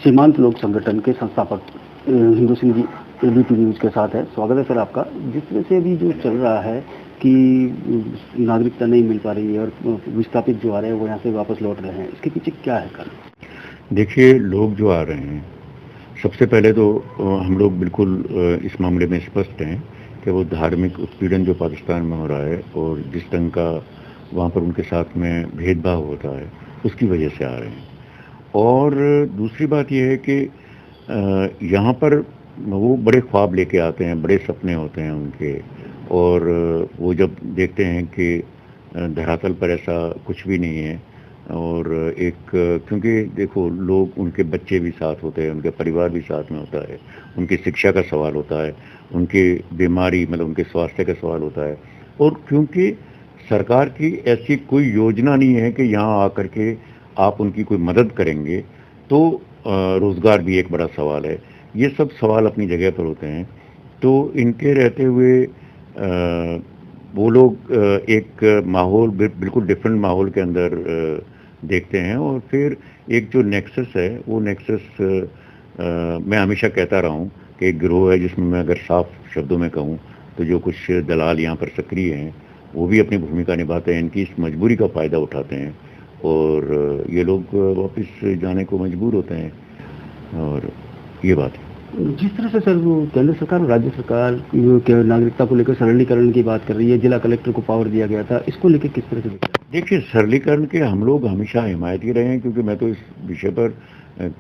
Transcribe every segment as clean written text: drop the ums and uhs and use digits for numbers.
सीमांत लोक संगठन के संस्थापक हिंदू सिंह जी एबीपी न्यूज के साथ है। स्वागत है सर आपका। जिस तरह से अभी जो चल रहा है कि नागरिकता नहीं मिल पा रही है और विस्थापित जो आ रहे हैं वो यहाँ से वापस लौट रहे हैं, इसके पीछे क्या है कारण? देखिए, लोग जो आ रहे हैं, सबसे पहले तो हम लोग बिल्कुल इस मामले में स्पष्ट हैं कि वो धार्मिक उत्पीड़न जो पाकिस्तान में हो रहा है और जिस ढंग का वहाँ पर उनके साथ में भेदभाव होता है, उसकी वजह से आ रहे हैं। और दूसरी बात यह है कि यहाँ पर वो बड़े ख्वाब लेके आते हैं, बड़े सपने होते हैं उनके, और वो जब देखते हैं कि धरातल पर ऐसा कुछ भी नहीं है, और क्योंकि देखो, लोग, उनके बच्चे भी साथ होते हैं, उनके परिवार भी साथ में होता है, उनकी शिक्षा का सवाल होता है, उनकी बीमारी मतलब उनके स्वास्थ्य का सवाल होता है, और क्योंकि सरकार की ऐसी कोई योजना नहीं है कि यहाँ आकर के आप उनकी कोई मदद करेंगे, तो रोज़गार भी एक बड़ा सवाल है। ये सब सवाल अपनी जगह पर होते हैं। तो इनके रहते हुए वो लोग एक माहौल, बिल्कुल डिफरेंट माहौल के अंदर देखते हैं, और फिर एक जो नेक्सस है, वो नेक्सस मैं हमेशा कहता रहा हूँ कि एक गिरोह है जिसमें मैं अगर साफ शब्दों में कहूँ तो जो कुछ दलाल यहाँ पर सक्रिय हैं वो भी अपनी भूमिका निभाते हैं, इनकी इस मजबूरी का फ़ायदा उठाते हैं और ये लोग वापस जाने को मजबूर होते हैं, और ये बात है। जिस तरह से सर वो केंद्र सरकार और राज्य सरकार के नागरिकता को लेकर सरलीकरण की बात कर रही है, जिला कलेक्टर को पावर दिया गया था, इसको लेकर किस तरह से देखते हैं? देखिए, सरलीकरण के हम लोग हमेशा हिमायती रहे हैं, क्योंकि मैं तो इस विषय पर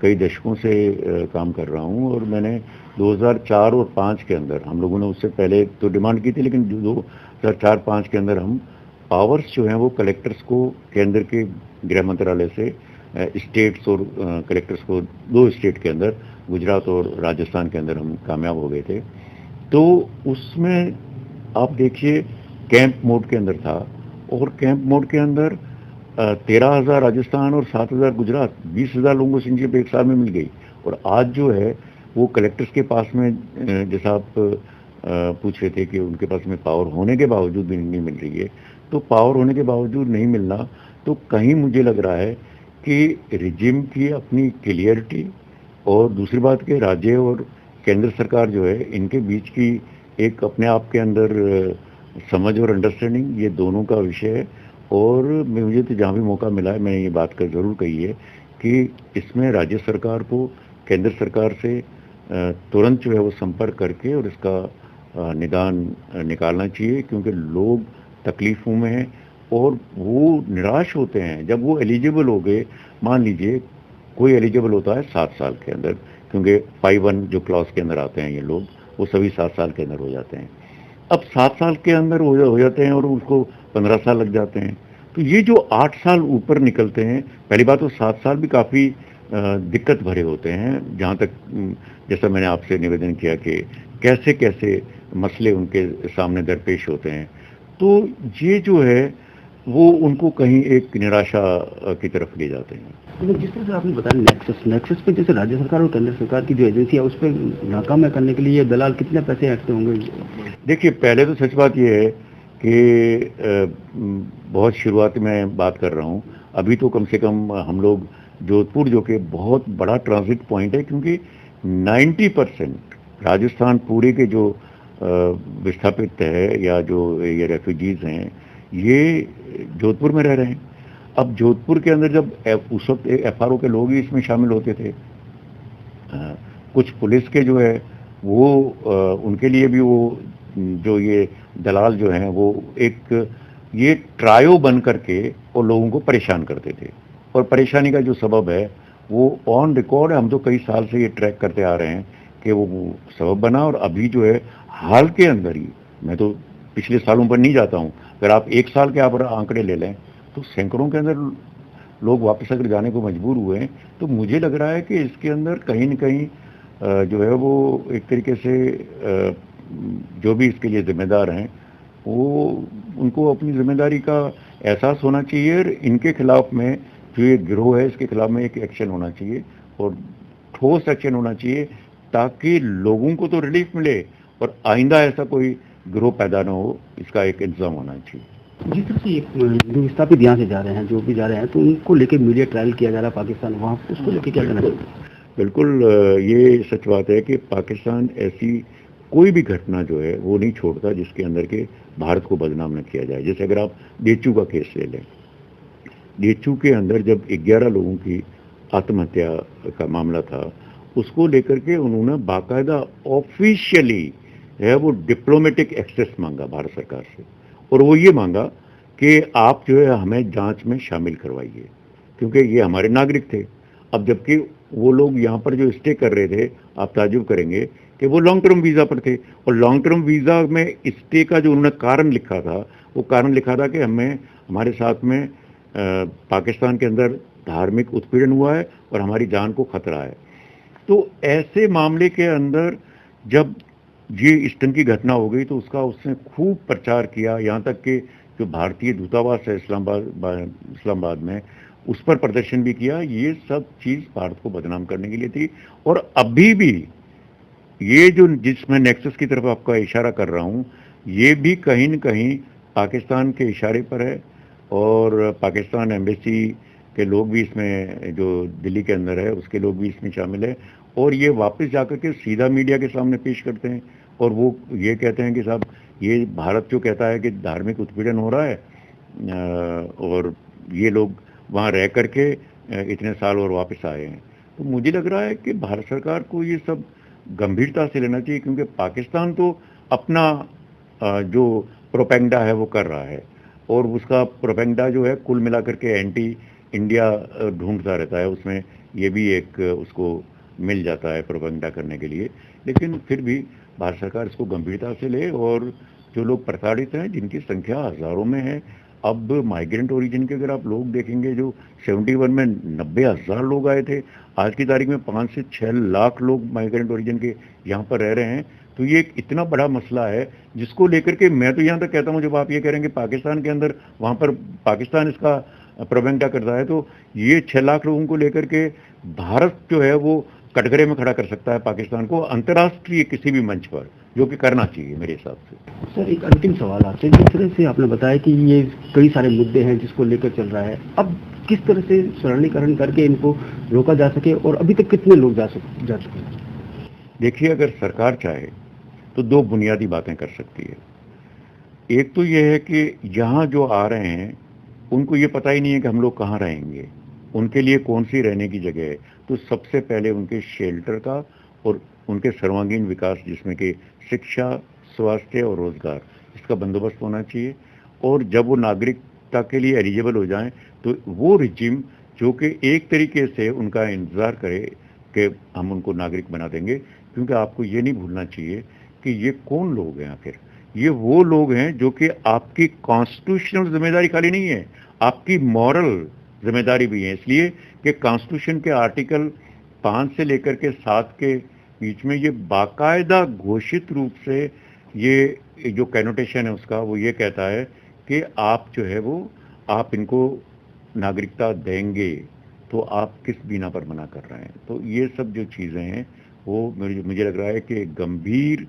कई दशकों से काम कर रहा हूं, और मैंने 2004 और 5 के अंदर, हम लोगों ने उससे पहले तो डिमांड की थी, लेकिन 2004-5 के अंदर हम पावर्स जो हैं वो कलेक्टर्स को केंद्र के गृह मंत्रालय से स्टेट्स और कलेक्टर्स को, 2 स्टेट के अंदर, गुजरात और राजस्थान के अंदर हम कामयाब हो गए थे। तो उसमें आप देखिए, कैंप मोड के अंदर था, और कैंप मोड के अंदर 13,000 राजस्थान और 7,000 गुजरात, 20,000 लोगों को सिटीजनशिप एक साल में मिल गई। और आज जो है वो कलेक्टर्स के पास में, जैसा आप पूछ रहे थे कि उनके पास में पावर होने के बावजूद भी नहीं मिल रही है, तो पावर होने के बावजूद नहीं मिलना, तो कहीं मुझे लग रहा है कि रिजिम की अपनी क्लियरिटी, और दूसरी बात कि राज्य और केंद्र सरकार जो है, इनके बीच की एक अपने आप के अंदर समझ और अंडरस्टैंडिंग, ये दोनों का विषय है। और मुझे तो जहाँ भी मौका मिला है मैंने ये बात कर ज़रूर कही है कि इसमें राज्य सरकार को केंद्र सरकार से तुरंत जो है वो संपर्क करके और इसका निदान निकालना चाहिए, क्योंकि लोग तकलीफ़ों में हैं और वो निराश होते हैं जब वो एलिजिबल हो गए। मान लीजिए कोई एलिजिबल होता है 7 साल के अंदर, क्योंकि 5(1) जो क्लॉज के अंदर आते हैं ये लोग, वो सभी 7 साल के अंदर हो जाते हैं। अब 7 साल के अंदर हो जाते हैं और उसको 15 साल लग जाते हैं। तो ये जो 8 साल ऊपर निकलते हैं, पहली बात तो 7 साल भी काफ़ी दिक्कत भरे होते हैं, जहाँ तक जैसा मैंने आपसे निवेदन किया कि कैसे कैसे मसले उनके सामने दरपेश होते हैं। तो ये जो है वो उनको कहीं एक निराशा की तरफ ले जाते हैं। तो जिस तरह से आपने बताया नेक्सस पे, जैसे राज्य सरकार और केंद्र सरकार की जो एजेंसी है उस पर नाकाम करने के लिए दलाल कितने पैसे ऐंठते होंगे? देखिए, पहले तो सच बात यह है कि बहुत शुरुआत में बात कर रहा हूँ, अभी तो कम से कम हम लोग जोधपुर, जो कि बहुत बड़ा ट्रांजिट पॉइंट है, क्योंकि 90% राजस्थान पूरे के जो विस्थापित है या जो ये रेफ्यूजीज हैं, ये जोधपुर में रह रहे हैं। अब जोधपुर के अंदर जब उस वक्त FRO के लोग ही इसमें शामिल होते थे, कुछ पुलिस के जो है वो उनके लिए भी वो जो ये दलाल जो हैं वो एक ये ट्रायो बन करके और लोगों को परेशान करते थे, और परेशानी का जो सबब है वो ऑन रिकॉर्ड है, हम तो कई साल से ये ट्रैक करते आ रहे हैं कि वो सबब बना। और अभी जो है हाल के अंदर ही, मैं तो पिछले सालों पर नहीं जाता हूँ, अगर आप 1 साल के आप आंकड़े ले लें तो सैकड़ों के अंदर लोग वापस अगर जाने को मजबूर हुए हैं। तो मुझे लग रहा है कि इसके अंदर कहीं न कहीं जो है वो एक तरीके से जो भी इसके लिए जिम्मेदार हैं वो उनको अपनी जिम्मेदारी का एहसास होना चाहिए, और इनके खिलाफ में जो ये गिरोह है इसके खिलाफ में एक एक्शन होना चाहिए, और ठोस एक्शन होना चाहिए, ताकि लोगों को तो रिलीफ मिले और आइंदा ऐसा कोई गिरोह पैदा ना हो, इसका एक इंतजाम होना चाहिए। जिस तरह से जो विस्थापित यहाँ से जा रहे हैं, जो भी जा रहे हैं, तो उनको लेके मीडिया ट्रायल किया जा रहा है पाकिस्तान, वहाँ उसको लेके क्या कहना चाहिए? बिल्कुल ये सच बात है कि पाकिस्तान ऐसी कोई भी घटना जो है वो नहीं छोड़ता जिसके अंदर के भारत को बदनाम न किया जाए। जैसे अगर आप डेचू का केस ले लें, डेचू के अंदर जब 11 लोगों की आत्महत्या का मामला था, उसको लेकर के उन्होंने बाकायदा ऑफिशियली है वो डिप्लोमेटिक एक्सेस मांगा भारत सरकार से, और वो ये मांगा कि आप जो है हमें जांच में शामिल करवाइए, क्योंकि ये हमारे नागरिक थे। अब जबकि वो लोग यहाँ पर जो स्टे कर रहे थे, आप ताजुब करेंगे कि वो लॉन्ग टर्म वीज़ा पर थे, और लॉन्ग टर्म वीज़ा में स्टे का जो उन्होंने कारण लिखा था, वो कारण लिखा था कि हमें हमारे साथ में पाकिस्तान के अंदर धार्मिक उत्पीड़न हुआ है और हमारी जान को खतरा है। तो ऐसे मामले के अंदर जब ये इस ढंग की घटना हो गई तो उसका उसने खूब प्रचार किया, यहाँ तक कि जो भारतीय दूतावास है इस्लामाबाद में, उस पर प्रदर्शन भी किया। ये सब चीज़ भारत को बदनाम करने के लिए थी। और अभी भी ये जो जिसमें नेक्सस की तरफ आपका इशारा कर रहा हूँ, ये भी कहीं न कहीं पाकिस्तान के इशारे पर है, और पाकिस्तान एम्बेसी के लोग भी इसमें, जो दिल्ली के अंदर है उसके लोग भी इसमें शामिल है, और ये वापस जाकर के सीधा मीडिया के सामने पेश करते हैं, और वो ये कहते हैं कि साहब ये भारत जो कहता है कि धार्मिक उत्पीड़न हो रहा है, और ये लोग वहाँ रह करके इतने साल और वापस आए हैं। तो मुझे लग रहा है कि भारत सरकार को ये सब गंभीरता से लेना चाहिए, क्योंकि पाकिस्तान तो अपना जो प्रोपेगेंडा है वो कर रहा है, और उसका प्रोपेगेंडा जो है कुल मिलाकर के एंटी इंडिया ढूंढता रहता है, उसमें ये भी एक उसको मिल जाता है प्रोपेगेंडा करने के लिए। लेकिन फिर भी भारत सरकार इसको गंभीरता से ले, और जो लोग प्रताड़ित हैं जिनकी संख्या हज़ारों में है, अब माइग्रेंट ओरिजिन के अगर आप लोग देखेंगे, जो 71 में 90,000 लोग आए थे, आज की तारीख में 5 से 6 लाख लोग माइग्रेंट ओरिजिन के यहाँ पर रह रहे हैं। तो ये एक इतना बड़ा मसला है जिसको लेकर के मैं तो यहाँ तक कहता हूँ, जब आप ये कह रहे हैं कि पाकिस्तान के अंदर वहाँ पर पाकिस्तान इसका प्रोपेगेंडा करता है, तो ये 6 लाख लोगों को लेकर के भारत जो है वो कटघरे में खड़ा कर सकता है पाकिस्तान को अंतर्राष्ट्रीय किसी भी मंच पर, जो कि करना चाहिए मेरे हिसाब से। सर, एक अंतिम सवाल आपसे, जिस तरह से आपने बताया कि ये कई सारे मुद्दे हैं जिसको लेकर चल रहा है, अब किस तरह से सरलीकरण करके इनको रोका जा सके, और अभी तक कितने लोग जा चुके हैं? देखिए, अगर सरकार चाहे तो 2 बुनियादी बातें कर सकती है। एक तो ये है कि यहाँ जो आ रहे हैं उनको ये पता ही नहीं है कि हम लोग कहाँ रहेंगे, उनके लिए कौन सी रहने की जगह है। तो सबसे पहले उनके शेल्टर का और उनके सर्वांगीण विकास, जिसमें कि शिक्षा, स्वास्थ्य और रोजगार, इसका बंदोबस्त होना चाहिए। और जब वो नागरिकता के लिए एलिजिबल हो जाएं तो वो रिजिम जो कि एक तरीके से उनका इंतज़ार करे कि हम उनको नागरिक बना देंगे, क्योंकि आपको ये नहीं भूलना चाहिए कि ये कौन लोग हैं। आखिर ये वो लोग हैं जो कि आपकी कॉन्स्टिट्यूशनल जिम्मेदारी खाली नहीं है, आपकी मॉरल जिम्मेदारी भी है। इसलिए कि कॉन्स्टिट्यूशन के आर्टिकल 5 से लेकर के 7 के बीच में ये बाकायदा घोषित रूप से ये जो कैनोटेशन है उसका, वो ये कहता है कि आप जो है वो आप इनको नागरिकता देंगे, तो आप किस बिना पर मना कर रहे हैं। तो ये सब जो चीज़ें हैं वो मुझे लग रहा है कि गंभीर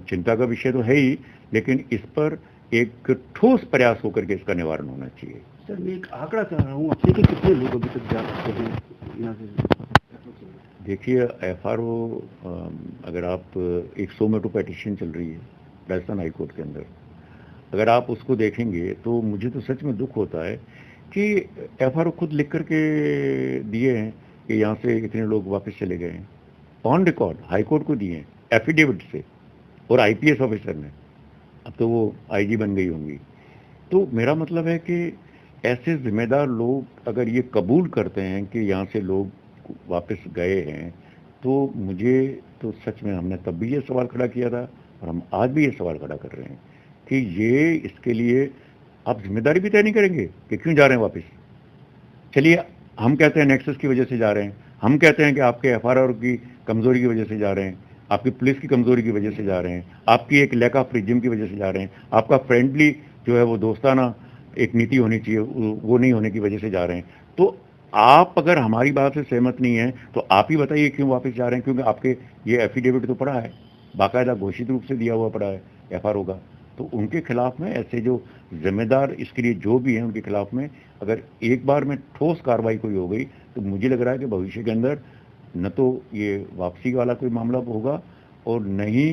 चिंता का विषय तो है ही, लेकिन इस पर एक ठोस प्रयास होकर के इसका निवारण होना चाहिए। सर, मैं एक आंकड़ा चाह रहा हूँ आपसे कि कितने लोग अभी तक जा सकते हैं यहाँ से? देखिए, FRO अगर आप 100 में तो पेटिशन चल रही है राजस्थान हाई कोर्ट के अंदर, अगर आप उसको देखेंगे तो मुझे तो सच में दुख होता है कि FRO खुद लिख करके दिए हैं कि यहाँ से इतने लोग वापस चले गए हैं, ऑन रिकॉर्ड हाई कोर्ट को दिए हैं एफिडेविट से, और IPS ऑफिसर ने, अब तो वो IG बन गई होंगी। तो मेरा मतलब है कि ऐसे जिम्मेदार लोग अगर ये कबूल करते हैं कि यहाँ से लोग वापस गए हैं, तो मुझे तो सच में, हमने तब भी ये सवाल खड़ा किया था और हम आज भी ये सवाल खड़ा कर रहे हैं कि ये इसके लिए आप जिम्मेदारी भी तय नहीं करेंगे कि क्यों जा रहे हैं वापस। चलिए, हम कहते हैं नेक्सस की वजह से जा रहे हैं, हम कहते हैं कि आपके FRO की कमज़ोरी की वजह से जा रहे हैं, आपकी पुलिस की कमज़ोरी की वजह से जा रहे हैं, आपकी एक लैक ऑफ रिजिम की वजह से जा रहे हैं, आपका फ्रेंडली जो है वो दोस्ताना एक नीति होनी चाहिए वो नहीं होने की वजह से जा रहे हैं। तो आप अगर हमारी बात से सहमत नहीं हैं तो आप ही बताइए क्यों वापस जा रहे हैं, क्योंकि आपके ये एफिडेविट तो पड़ा है, बाकायदा घोषित रूप से दिया हुआ पड़ा है FRO का। तो उनके खिलाफ में, ऐसे जो जिम्मेदार इसके लिए जो भी हैं, उनके खिलाफ में अगर एक बार में ठोस कार्रवाई कोई हो गई तो मुझे लग रहा है कि भविष्य के अंदर न तो ये वापसी वाला कोई मामला होगा और न ही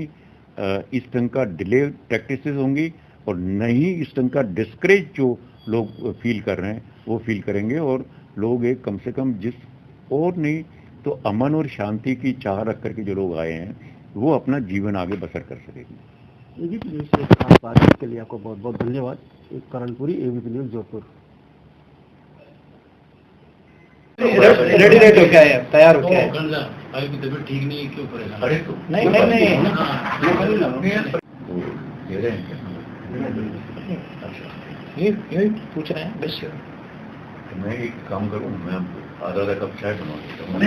इस ढंग का डिले प्रैक्टिसेस होंगी और न ही इस ढंग का डिस्करेज जो लोग फील कर रहे हैं वो फील करेंगे और लोग एक कम से कम जिस और नहीं तो अमन और शांति की चाह रख करके जो लोग आए हैं वो अपना जीवन आगे बसर कर सकेंगे। एबीपी न्यूज से खास बातचीत के लिए आपको बहुत बहुत धन्यवाद। Karanpuri, ABP news, Jodhpur. Ready ready हो क्या है, तैयार हो क्या है? भाई की तबीयत ठीक नहीं है, क्यों परेशान? अरे तो नहीं नहीं नहीं दे रहे हैं क्या? ये पूछ रहे हैं बस। मैं एक काम करूं, मैं आधा कप चाय बना देता हूँ।